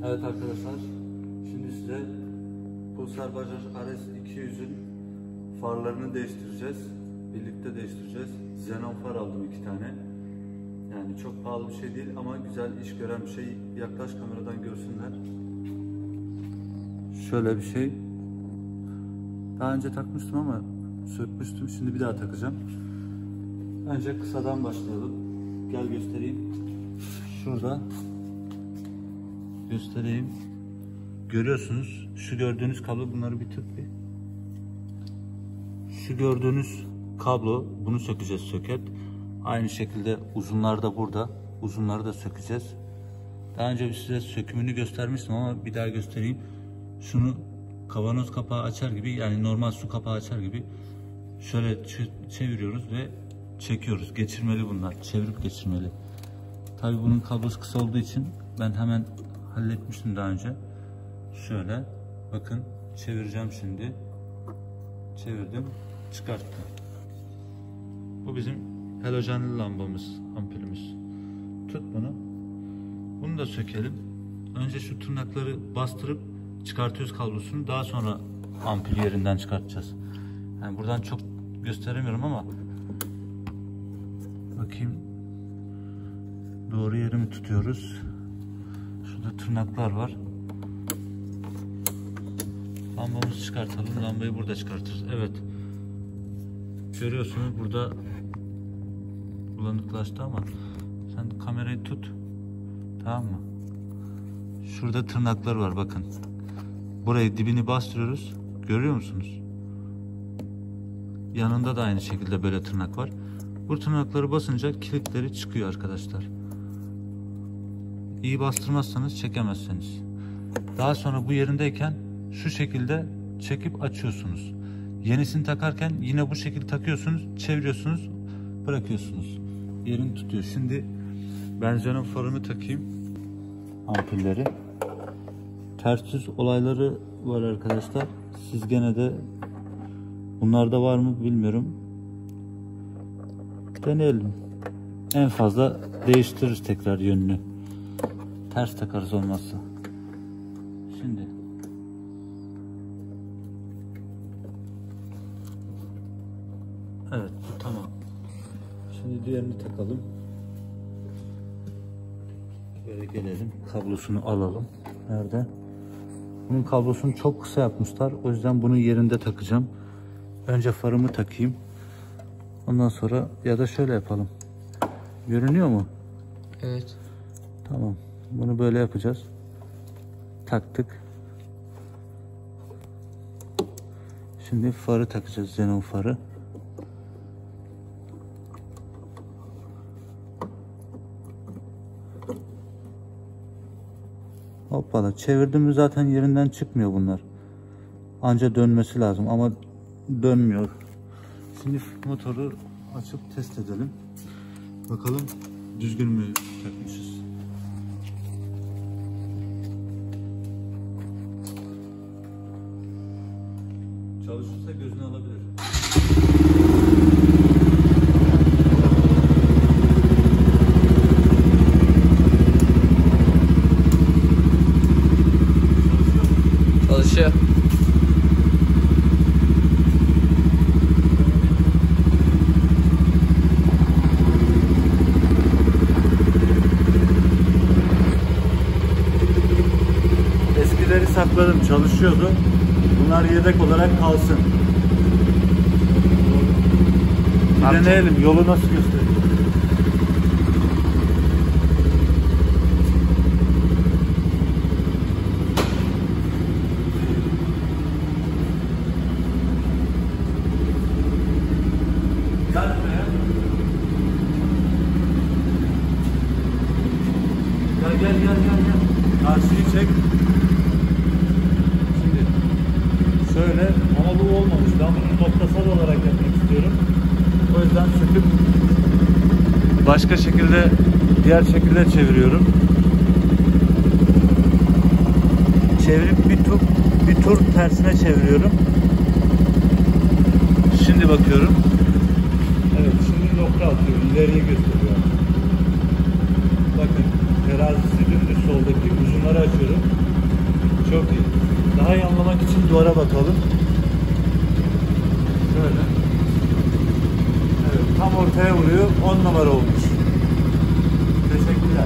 Evet arkadaşlar, şimdi size Pulsar Bajaj RS200'ün farlarını değiştireceğiz. Birlikte değiştireceğiz. Xenon far aldım 2 tane. Yani çok pahalı bir şey değil ama güzel iş gören bir şey. Yaklaş kameradan görsünler. Şöyle bir şey. Daha önce takmıştım ama sökmüştüm. Şimdi bir daha takacağım. Önce kısadan başlayalım. Gel göstereyim. Şurada göstereyim. Görüyorsunuz. Şu gördüğünüz kablo, bunları bir tut bir. Şu gördüğünüz kablo, bunu sökeceğiz söket. Aynı şekilde uzunlar da burada. Uzunları da sökeceğiz. Daha önce size sökümünü göstermiştim ama bir daha göstereyim. Şunu kavanoz kapağı açar gibi, yani normal su kapağı açar gibi şöyle çeviriyoruz ve çekiyoruz. Geçirmeli bunlar. Çevirip geçirmeli. Tabii bunun kablosu kısa olduğu için ben hemen halletmiştim daha önce. Şöyle bakın, çevireceğim şimdi. Çevirdim, çıkarttım. Bu bizim halojenli lambamız, ampulümüz. Tut bunu. Bunu da sökelim. Önce şu tırnakları bastırıp çıkartıyoruz kablosunu. Daha sonra ampulü yerinden çıkartacağız. Yani buradan çok gösteremiyorum ama bakayım, doğru yeri mi tutuyoruz? Şurada tırnaklar var. Lambamızı çıkartalım. Lambayı burada çıkartırız. Evet. Görüyorsunuz burada bulanıklaştı ama sen kamerayı tut. Tamam mı? Şurada tırnaklar var bakın. Burayı dibini bastırıyoruz. Görüyor musunuz? Yanında da aynı şekilde böyle tırnak var. Bu tırnakları basınca kilitleri çıkıyor arkadaşlar. İyi bastırmazsanız çekemezsiniz. Daha sonra bu yerindeyken şu şekilde çekip açıyorsunuz. Yenisini takarken yine bu şekilde takıyorsunuz, çeviriyorsunuz, bırakıyorsunuz. Yerini tutuyor. Şimdi ben Xenon farımı takayım. Ampulleri. Ters düz olayları var arkadaşlar. Siz gene de bunlarda var mı bilmiyorum. Deneyelim. En fazla değiştiririz tekrar yönünü. Ters takarız olmazsa. Şimdi evet, bu tamam. Şimdi diğerini takalım. Böyle gelelim. Kablosunu alalım. Nerede? Bunun kablosunu çok kısa yapmışlar. O yüzden bunu yerinde takacağım. Önce farımı takayım. Ondan sonra ya da şöyle yapalım. Görünüyor mu? Evet. Tamam. Bunu böyle yapacağız. Taktık. Şimdi farı takacağız. Xenon farı. Hoppala. Çevirdim mi zaten yerinden çıkmıyor bunlar. Anca dönmesi lazım ama dönmüyor. Şimdi motoru açıp test edelim. Bakalım düzgün mü takmışız. Çalışırsa gözünü alabilir. Çalışıyor. Eskileri sakladım, çalışıyordu. Bunlar yedek olarak kalsın. Bir deneyelim, yolu nasıl gösteriyor. Gel buraya. Gel. Karşıyı çek. Şimdi şöyle, ama bu olmamış. Ben bunu noktasal olarak yapmak istiyorum. O yüzden söküp başka şekilde, diğer şekilde çeviriyorum. Çevirip bir tur tersine çeviriyorum. Şimdi bakıyorum. Evet, şimdi nokta atıyor. İleriye gösteriyor. Bakın. Terazisi dümdüz soldaki uzunları açıyorum. Çok iyi. Daha iyi anlamak için duvara bakalım. Şöyle. Evet, tam ortaya vuruyor. 10 numara olmuş. Teşekkürler.